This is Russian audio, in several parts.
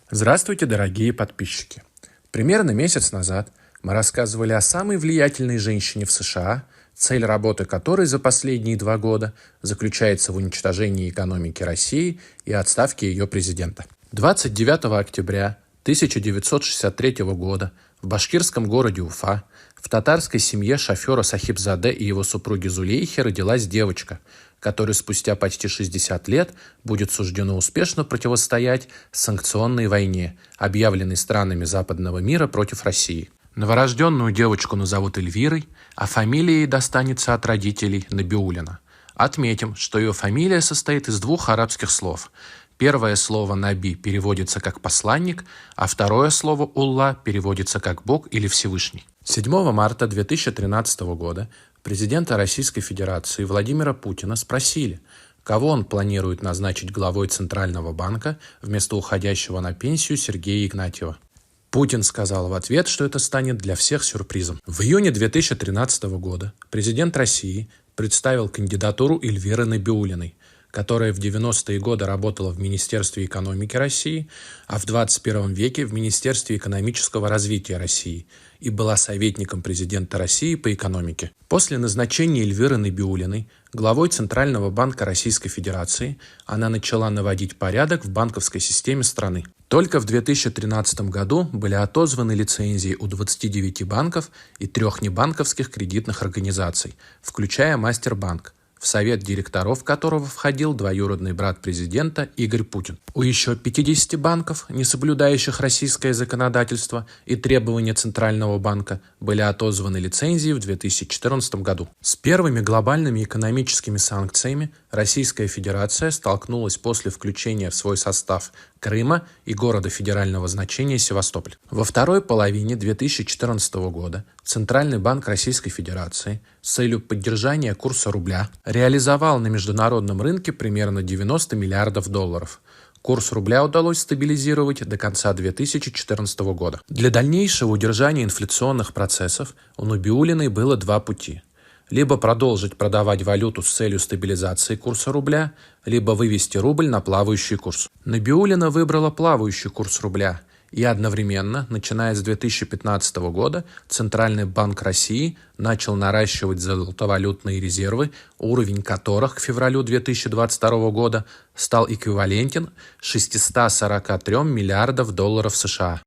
Здравствуйте, дорогие подписчики! Примерно месяц назад мы рассказывали о самой влиятельной женщине в США, цель работы которой за последние 2 года заключается в уничтожении экономики России и отставке ее президента. 29 октября 1963 года в башкирском городе Уфа в татарской семье шофера Сахибзаде и его супруги Зулейхи родилась девочка, которой спустя почти 60 лет будет суждено успешно противостоять санкционной войне, объявленной странами западного мира против России. Новорожденную девочку назовут Эльвирой, а фамилия ей достанется от родителей Набиуллина. Отметим, что ее фамилия состоит из 2 арабских слов. Первое слово «наби» переводится как «посланник», а второе слово «улла» переводится как «бог» или «всевышний». 7 марта 2013 года президента Российской Федерации Владимира Путина спросили, кого он планирует назначить главой Центрального банка вместо уходящего на пенсию Сергея Игнатьева. Путин сказал в ответ, что это станет для всех сюрпризом. В июне 2013 года президент России представил кандидатуру Эльвиры Набиуллиной, которая в 90-е годы работала в Министерстве экономики России, а в 21 веке в Министерстве экономического развития России и была советником президента России по экономике. После назначения Эльвиры Набиуллиной главой Центрального банка Российской Федерации она начала наводить порядок в банковской системе страны. Только в 2013 году были отозваны лицензии у 29 банков и 3 небанковских кредитных организаций, включая Мастербанк, в совет директоров которого входил двоюродный брат президента Игорь Путин. У еще 50 банков, не соблюдающих российское законодательство и требования Центрального банка, были отозваны лицензии в 2014 году. С первыми глобальными экономическими санкциями Российская Федерация столкнулась после включения в свой состав Крыма и города федерального значения Севастополь. Во второй половине 2014 года Центральный банк Российской Федерации с целью поддержания курса рубля реализовал на международном рынке примерно 90 миллиардов долларов. Курс рубля удалось стабилизировать до конца 2014 года. Для дальнейшего удержания инфляционных процессов у Набиуллиной было 2 пути. Либо продолжить продавать валюту с целью стабилизации курса рубля, либо вывести рубль на плавающий курс. Набиуллина выбрала плавающий курс рубля, и одновременно, начиная с 2015 года, Центральный банк России начал наращивать золотовалютные резервы, уровень которых к февралю 2022 года стал эквивалентен 643 миллиардов долларов США.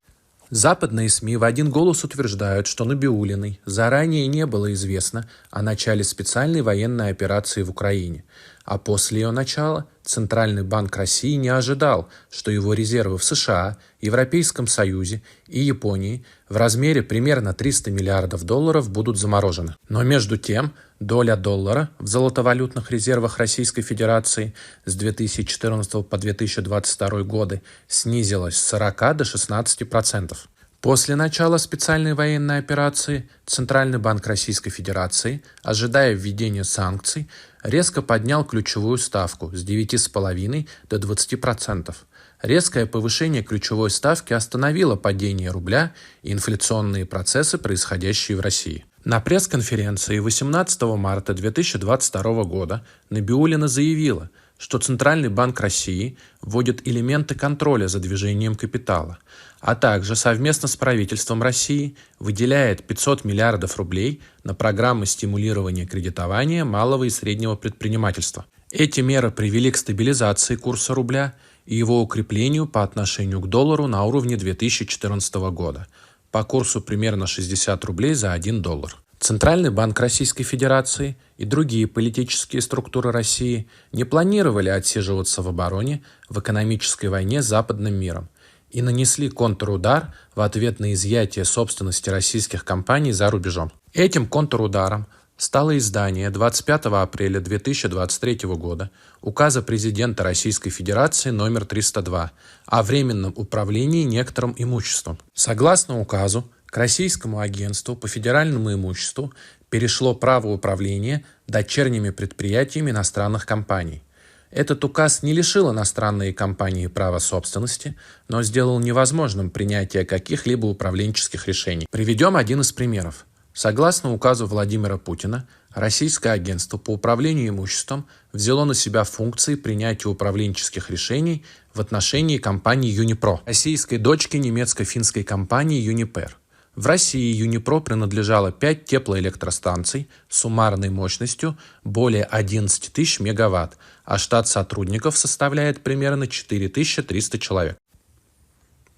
Западные СМИ в один голос утверждают, что Набиуллиной заранее не было известно о начале специальной военной операции в Украине, а после ее начала Центральный банк России не ожидал, что его резервы в США, Европейском Союзе и Японии в размере примерно 300 миллиардов долларов будут заморожены. Но между тем, доля доллара в золотовалютных резервах Российской Федерации с 2014 по 2022 годы снизилась с 40 до 16%. После начала специальной военной операции Центральный банк Российской Федерации, ожидая введения санкций, резко поднял ключевую ставку с 9,5 до 20%. Резкое повышение ключевой ставки остановило падение рубля и инфляционные процессы, происходящие в России. На пресс-конференции 18 марта 2022 года Набиуллина заявила, что Центральный банк России вводит элементы контроля за движением капитала, а также совместно с правительством России выделяет 500 миллиардов рублей на программы стимулирования кредитования малого и среднего предпринимательства. Эти меры привели к стабилизации курса рубля и его укреплению по отношению к доллару на уровне 2014 года, по курсу примерно 60 рублей за 1 доллар. Центральный банк Российской Федерации и другие политические структуры России не планировали отсиживаться в обороне в экономической войне с западным миром и нанесли контрудар в ответ на изъятие собственности российских компаний за рубежом. Этим контрударом стало издание 25 апреля 2023 года указа президента Российской Федерации номер 302 о временном управлении некоторым имуществом. Согласно указу, к Российскому агентству по федеральному имуществу перешло право управления дочерними предприятиями иностранных компаний. Этот указ не лишил иностранные компании права собственности, но сделал невозможным принятие каких-либо управленческих решений. Приведем один из примеров. Согласно указу Владимира Путина, Российское агентство по управлению имуществом взяло на себя функции принятия управленческих решений в отношении компании Unipro, российской дочки немецко-финской компании Uniper. В России Unipro принадлежало 5 теплоэлектростанций с суммарной мощностью более 11 тысяч мегаватт, а штат сотрудников составляет примерно 4300 человек.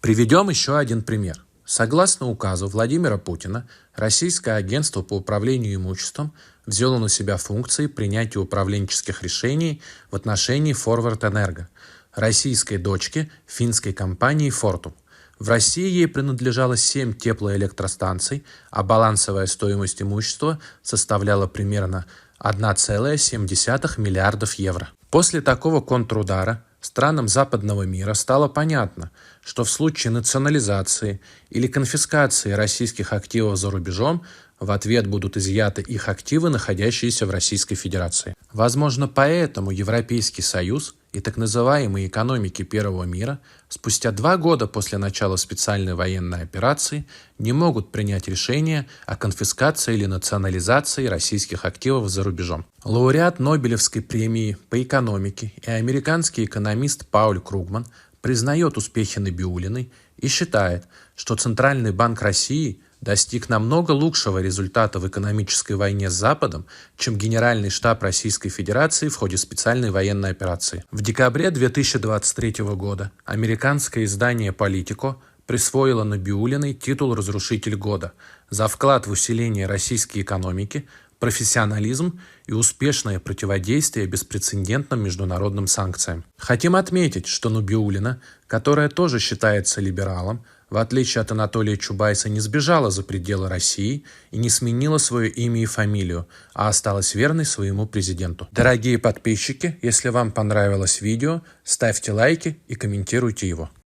Приведем еще один пример. Согласно указу Владимира Путина, Российское агентство по управлению имуществом взяло на себя функции принятия управленческих решений в отношении Forward Энерго, российской дочки финской компании Fortum. В России ей принадлежало 7 теплоэлектростанций, а балансовая стоимость имущества составляла примерно 1,7 миллиардов евро. После такого контрудара странам западного мира стало понятно, что в случае национализации или конфискации российских активов за рубежом в ответ будут изъяты их активы, находящиеся в Российской Федерации. Возможно, поэтому Европейский Союз и так называемые экономики Первого мира спустя 2 года после начала специальной военной операции не могут принять решение о конфискации или национализации российских активов за рубежом. Лауреат Нобелевской премии по экономике и американский экономист Пауль Кругман признает успехи Набиуллиной и считает, что Центральный банк России достиг намного лучшего результата в экономической войне с Западом, чем Генеральный штаб Российской Федерации в ходе специальной военной операции. В декабре 2023 года американское издание «Политико» присвоило Набиуллиной титул «Разрушитель года» за вклад в усиление российской экономики, профессионализм и успешное противодействие беспрецедентным международным санкциям. Хотим отметить, что Набиуллина, которая тоже считается либералом, в отличие от Анатолия Чубайса, не сбежала за пределы России и не сменила свое имя и фамилию, а осталась верной своему президенту. Дорогие подписчики, если вам понравилось видео, ставьте лайки и комментируйте его.